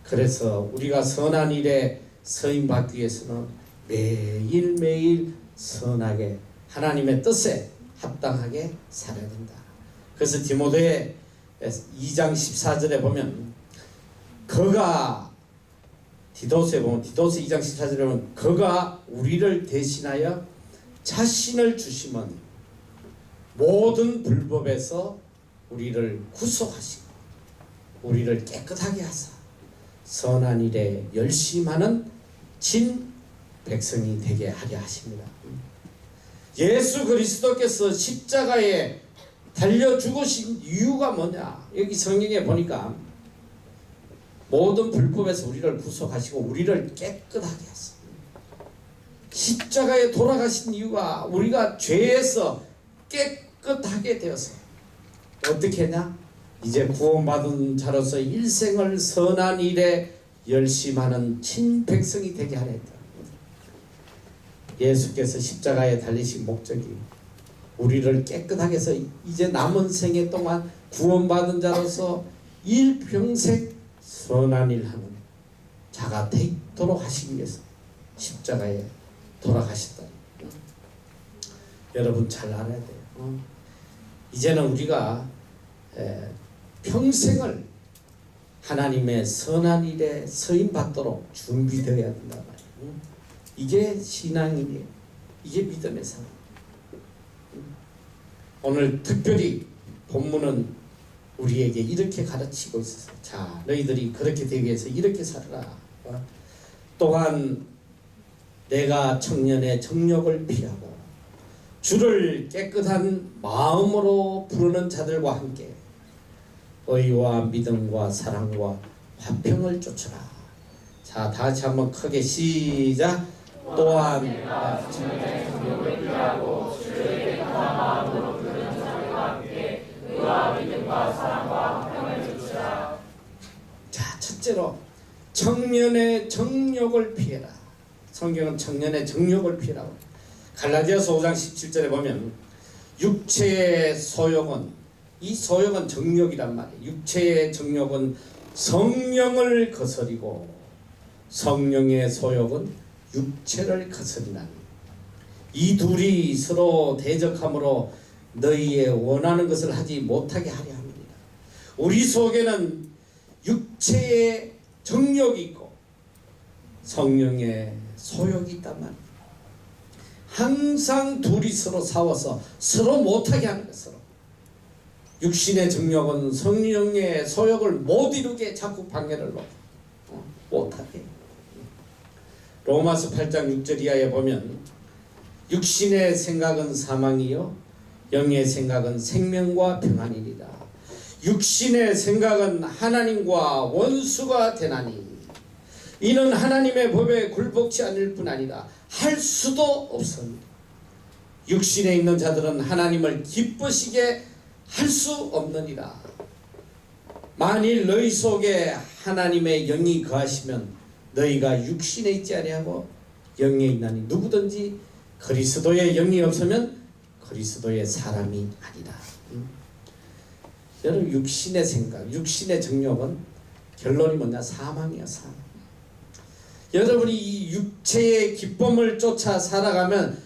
그래서 우리가 선한 일에 쓰임받기 위해서는 매일매일 선하게 하나님의 뜻에 합당하게 살아야 된다. 그래서 디모데 2장 14절에 보면, 그가, 디도스에 보면, 디도스 2장 14절에 보면, 그가 우리를 대신하여 자신을 주시면 모든 불법에서 우리를 구속하시고 우리를 깨끗하게 하사 선한 일에 열심하는 진 백성이 되게 하려 하십니다. 예수 그리스도께서 십자가에 달려 죽으신 이유가 뭐냐? 여기 성경에 보니까 모든 불법에서 우리를 구속하시고 우리를 깨끗하게 하사. 십자가에 돌아가신 이유가 우리가 죄에서 깨끗하게 되어서 어떻게 했냐? 이제 구원받은 자로서 일생을 선한 일에 열심하는 친백성이 되게 하려 했다. 예수께서 십자가에 달리신 목적이 우리를 깨끗하게 해서 이제 남은 생애 동안 구원받은 자로서 일평생 선한 일 하는 자가 되도록 하시기 위해서 십자가에 돌아가셨다. 여러분 잘 알아야 돼요. 이제는 우리가 평생을 하나님의 선한 일에 서임받도록 준비되어야 된단 말이에요. 이게 신앙이에요. 이게 믿음의 삶. 오늘 특별히 본문은 우리에게 이렇게 가르치고 있어서 자 너희들이 그렇게 되기 위해서 이렇게 살아라. 또한 내가 청년의 정욕을 피하고 주를 깨끗한 마음으로 부르는 자들과 함께 의와 믿음과 사랑과 화평을 쫓으라. 자 다같이 한번 크게 시작. 또한 내가 청년의 정욕을 피하고 주를 깨끗한 마음으로 부르는 자들과 함께 의와 믿음과 사랑과 화평을 쫓으라. 자 첫째로 청년의 정욕을 피해라. 성경은 청년의 정욕을 피해라고. 갈라디아서 5장 17절에 보면 육체의 소욕은 이 소욕은 정욕이란 말이에요. 육체의 정욕은 성령을 거스리고 성령의 소욕은 육체를 거스리나니 이 둘이 서로 대적함으로 너희의 원하는 것을 하지 못하게 하려 합니다. 우리 속에는 육체의 정욕이 있고 성령의 소욕이 있단 말이에요. 항상 둘이 서로 싸워서 서로 못하게 하는 것. 서로 육신의 정욕은 성령의 소욕을 못 이루게 자꾸 방해를 놓고 못하게. 로마서 8장 6절 이하에 보면 육신의 생각은 사망이요 영의 생각은 생명과 평안이니라. 육신의 생각은 하나님과 원수가 되나니 이는 하나님의 법에 굴복치 않을 뿐 아니라 할 수도 없습니다. 육신에 있는 자들은 하나님을 기쁘시게 할 수 없느니라. 만일 너희 속에 하나님의 영이 거하시면 너희가 육신에 있지 아니하고 영에 있나니 누구든지 그리스도의 영이 없으면 그리스도의 사람이 아니라. 여러분 육신의 생각, 육신의 정욕은 결론이 뭐냐? 사망이야. 사망. 여러분이 이 육체의 기쁨을 쫓아 살아가면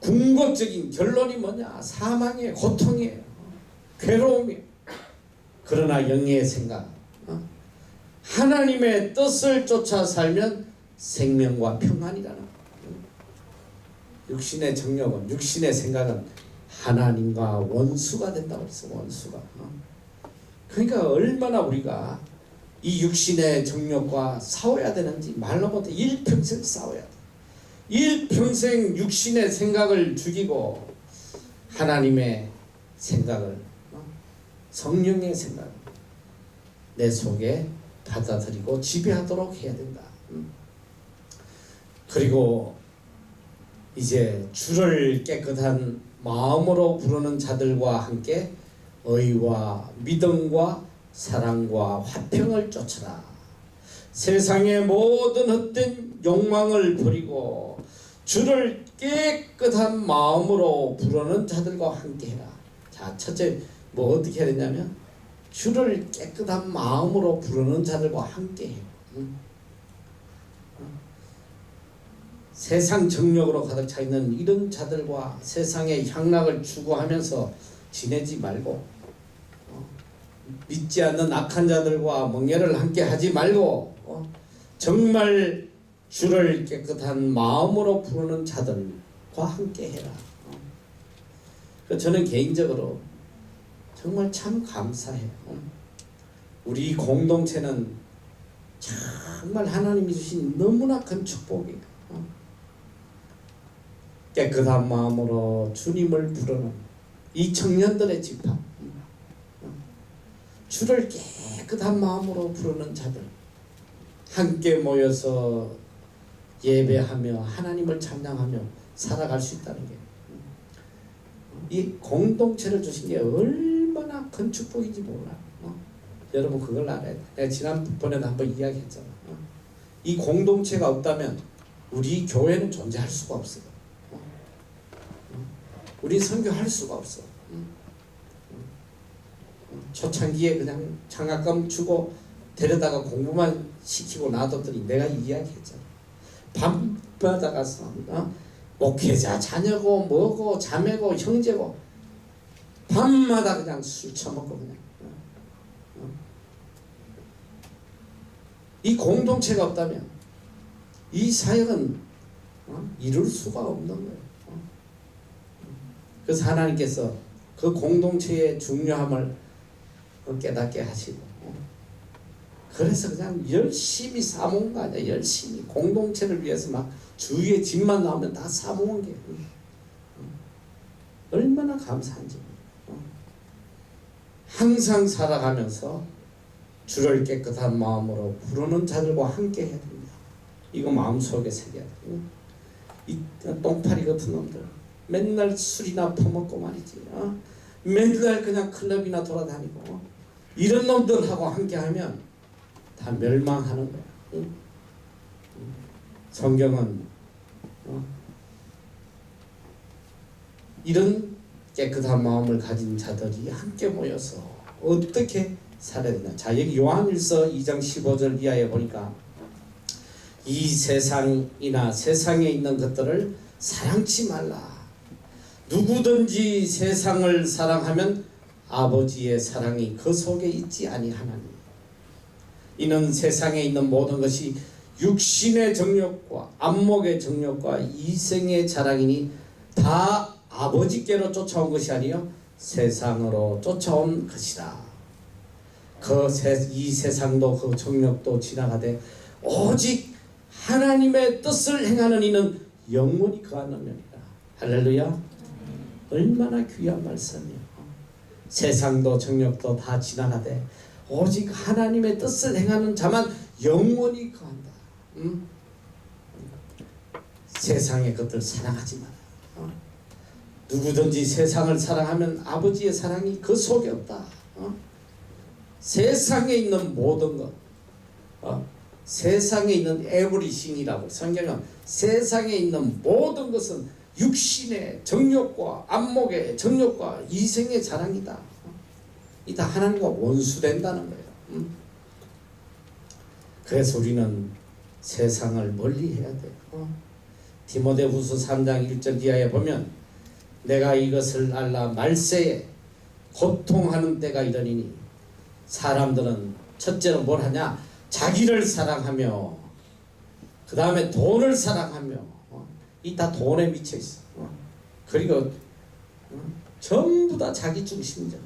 궁극적인 결론이 뭐냐? 사망이에요. 고통이에요. 괴로움이에요. 그러나 영의 생각, 하나님의 뜻을 쫓아 살면 생명과 평안이라는 거예요. 육신의 정욕은, 육신의 생각은 하나님과 원수가 된다고 했어. 원수가. 그러니까 얼마나 우리가 이 육신의 정욕과 싸워야 되는지 말로 못해. 일평생 싸워야 돼. 일평생 육신의 생각을 죽이고 하나님의 생각을, 성령의 생각을 내 속에 받아들이고 지배하도록 해야 된다. 그리고 이제 주를 깨끗한 마음으로 부르는 자들과 함께 의와 믿음과 사랑과 화평을 쫓으라. 세상의 모든 헛된 욕망을 버리고 주를 깨끗한 마음으로 부르는 자들과 함께 해라. 자, 첫째 뭐 어떻게 해야 되냐면 주를 깨끗한 마음으로 부르는 자들과 함께 해요. 세상 정욕으로 가득 차 있는 이런 자들과 세상의 향락을 추구하면서 지내지 말고, 믿지 않는 악한 자들과 멍해를 함께 하지 말고, 정말 주를 깨끗한 마음으로 부르는 자들과 함께 해라. 저는 개인적으로 정말 참 감사해요. 우리 공동체는 정말 하나님이 주신 너무나 큰 축복이에요. 깨끗한 마음으로 주님을 부르는 이 청년들의 집합, 주를 깨끗한 마음으로 부르는 자들, 함께 모여서 예배하며 하나님을 찬양하며 살아갈 수 있다는 게, 이 공동체를 주신 게 얼마나 큰 축복인지 몰라. 여러분 그걸 알아야 돼. 내가 지난번에도 한번 이야기했잖아. 이 공동체가 없다면 우리 교회는 존재할 수가 없어요. 우리 선교할 수가 없어. 초창기에 그냥 장학금 주고 데려다가 공부만 시키고 놔뒀더니 내가 이야기했잖아. 밤마다 가서 목회자 자녀고 뭐고 자매고 형제고 밤마다 그냥 술 처먹고 그냥 이 공동체가 없다면 이 사역은 이룰 수가 없는 거예요. 그래서 하나님께서 그 공동체의 중요함을 깨닫게 하시고 그래서 그냥 열심히 사모은 거 아니야. 열심히 공동체를 위해서 막 주위에 집만 나오면 다 사모은 게 얼마나 감사한지. 항상 살아가면서 주를 깨끗한 마음으로 부르는 자들과 함께 해야 됩니다. 이거 마음속에 새겨야 돼요. 이 똥파리 같은 놈들 맨날 술이나 퍼먹고 말이지. 맨날 그냥 클럽이나 돌아다니고 이런 놈들하고 함께하면 다 멸망하는 거야. 성경은 이런 깨끗한 마음을 가진 자들이 함께 모여서 어떻게 살아야 되나. 자, 여기 요한일서 2장 15절 이하에 보니까 이 세상이나 세상에 있는 것들을 사랑치 말라. 누구든지 세상을 사랑하면 아버지의 사랑이 그 속에 있지 아니하나니. 이는 세상에 있는 모든 것이 육신의 정욕과 안목의 정욕과 이생의 자랑이니 다 아버지께로 쫓아온 것이 아니요 세상으로 쫓아온 것이라. 이 세상도 그 정욕도 지나가되 오직 하나님의 뜻을 행하는 이는 영원히 거하는 놈이라. 할렐루야. 얼마나 귀한 말씀이요. 세상도 정욕도 다 지나가되 오직 하나님의 뜻을 행하는 자만 영원히 거한다. 세상의 것들 사랑하지 마라. 누구든지 세상을 사랑하면 아버지의 사랑이 그 속에 없다. 세상에 있는 모든 것, 세상에 있는 에브리싱이라고 성경은 세상에 있는 모든 것은 육신의 정욕과 안목의 정욕과 이생의 자랑이다. 이 다 하나님과 원수된다는 거예요. 그래서 우리는 세상을 멀리해야 돼요. 디모데후서 3장 1절 이하에 보면 내가 이것을 알라 말세에 고통하는 때가 이르니니 사람들은 첫째로 뭘 하냐? 자기를 사랑하며 그 다음에 돈을 사랑하며 이 다 돈에 미쳐 있어. 그리고 전부 다 자기 중심적.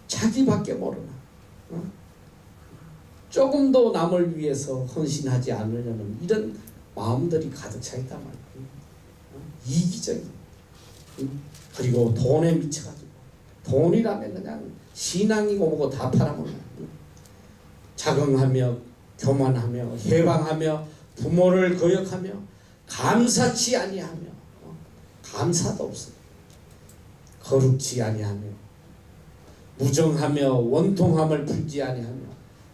자기밖에 모르나. 조금도 남을 위해서 헌신하지 않으려는 이런 마음들이 가득 차 있단 말이에요. 이기적인. 그리고 돈에 미쳐가지고 돈이라면 그냥 신앙이고 뭐고 다 팔아먹는. 자긍하며 교만하며 해방하며 부모를 거역하며 감사치 아니하며 감사도 없어요. 거룩지 아니하며 무정하며 원통함을 풀지 아니하며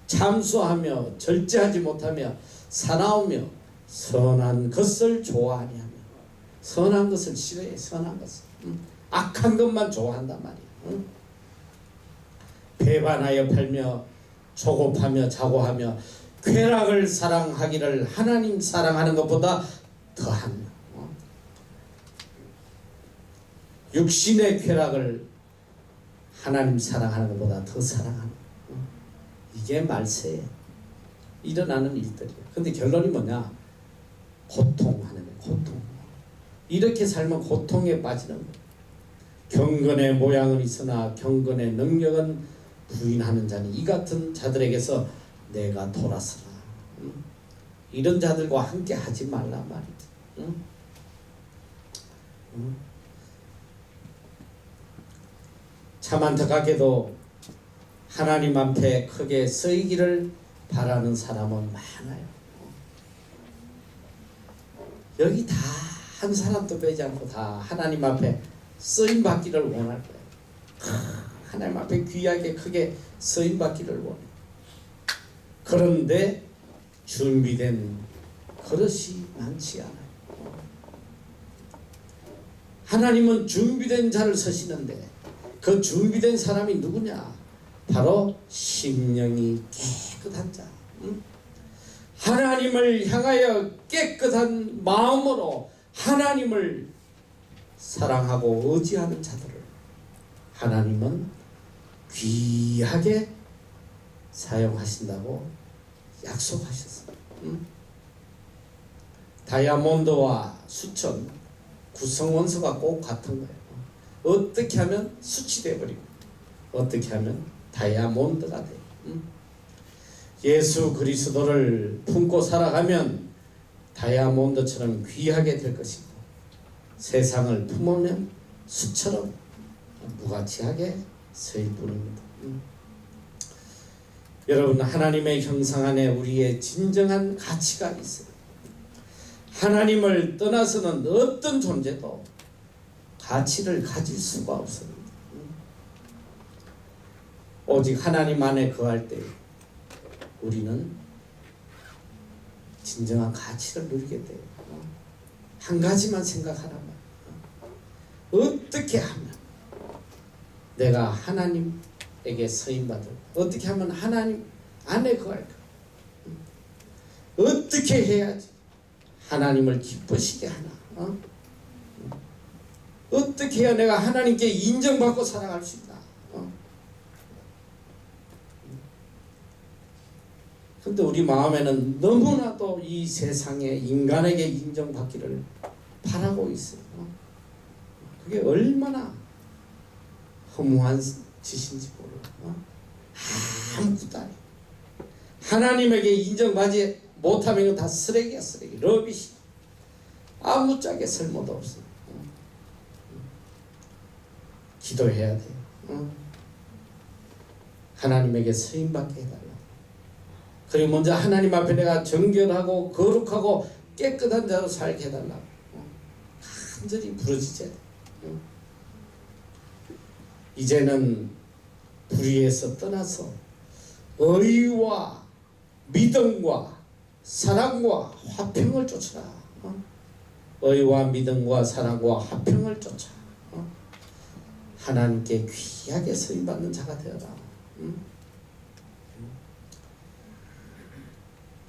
참수하며 절제하지 못하며 사나우며 선한 것을 좋아하니하며. 선한 것을 싫어해. 선한 것을 악한 것만 좋아한단 말이에요. 배반하여 팔며 조급하며 자고하며 쾌락을 사랑하기를 하나님 사랑하는 것보다 더하며 육신의 쾌락을 하나님 사랑하는 것보다 더 사랑하는 이게 말세에 일어나는 일들이에요. 근데 결론이 뭐냐? 고통하는 거예요. 고통. 이렇게 살면 고통에 빠지는 거예요. 경건의 모양은 있으나 경건의 능력은 부인하는 자니 이 같은 자들에게서 내가 돌아서라. 이런 자들과 함께 하지 말란 말이지. 참 안타깝게도 하나님 앞에 크게 쓰이기를 바라는 사람은 많아요. 여기 다 한 사람도 빼지 않고 다 하나님 앞에 쓰임 받기를 원할 거예요. 하나님 앞에 귀하게 크게 쓰임받기를 원해. 그런데 준비된 그릇이 많지 않아요. 하나님은 준비된 자를 서시는데 그 준비된 사람이 누구냐? 바로 심령이 깨끗한 자. 하나님을 향하여 깨끗한 마음으로 하나님을 사랑하고 의지하는 자들을 하나님은 귀하게 사용하신다고 약속하셨어요. 다이아몬드와 수천, 구성원소가 꼭 같은 거예요. 어떻게 하면 수치 돼버리고 어떻게 하면 다이아몬드가 돼요. 예수 그리스도를 품고 살아가면 다이아몬드처럼 귀하게 될 것이고 세상을 품으면 수처럼 무가치하게 서일 뿐입니다. 여러분, 하나님의 형상 안에 우리의 진정한 가치가 있어요. 하나님을 떠나서는 어떤 존재도 가치를 가질 수가 없습니다. 오직 하나님 안에 거할 때 우리는 진정한 가치를 누리게 돼요. 한 가지만 생각하란 말이에요. 어떻게 하면 내가 하나님에게 서임받을까? 어떻게 하면 하나님 안에 거할까? 어떻게 해야지 하나님을 기쁘시게 하나? 어떻게 해야 내가 하나님께 인정받고 살아갈 수 있나? 근데 우리 마음에는 너무나도 이 세상에 인간에게 인정받기를 바라고 있어요. 그게 얼마나 허무한 짓인지 몰라. 아무것도 아니에요. 하나님에게 인정받지 못하면 이거 다 쓰레기야, 쓰레기. 러비시. 아무짝에 쓸모도 없어요. 기도해야 돼요. 하나님에게 쓰임받게 해달라. 그리고 먼저 하나님 앞에 내가 정결하고 거룩하고 깨끗한 자로 살게 해달라. 간절히 부르짖어야 돼. 이제는 불의에서 떠나서 의와 믿음과 사랑과 화평을 쫓아라. 의와 믿음과 사랑과 화평을 쫓아 하나님께 귀하게 서임받는 자가 되어라.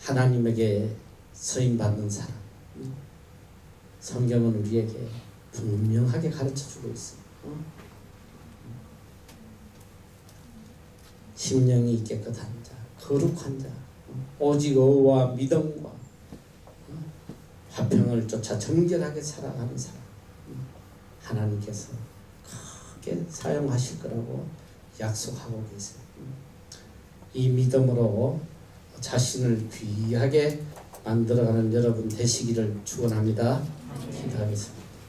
하나님에게 서임받는 사람, 성경은 우리에게 분명하게 가르쳐주고 있어요. 심령이 깨끗한 자, 거룩한 자, 오직 의와 믿음과 화평을 쫓아 정결하게 살아가는 사람, 하나님께서 크게 사용하실 거라고 약속하고 계세요. 이 믿음으로 자신을 귀하게 만들어가는 여러분 되시기를 축원합니다. 기도하겠습니다.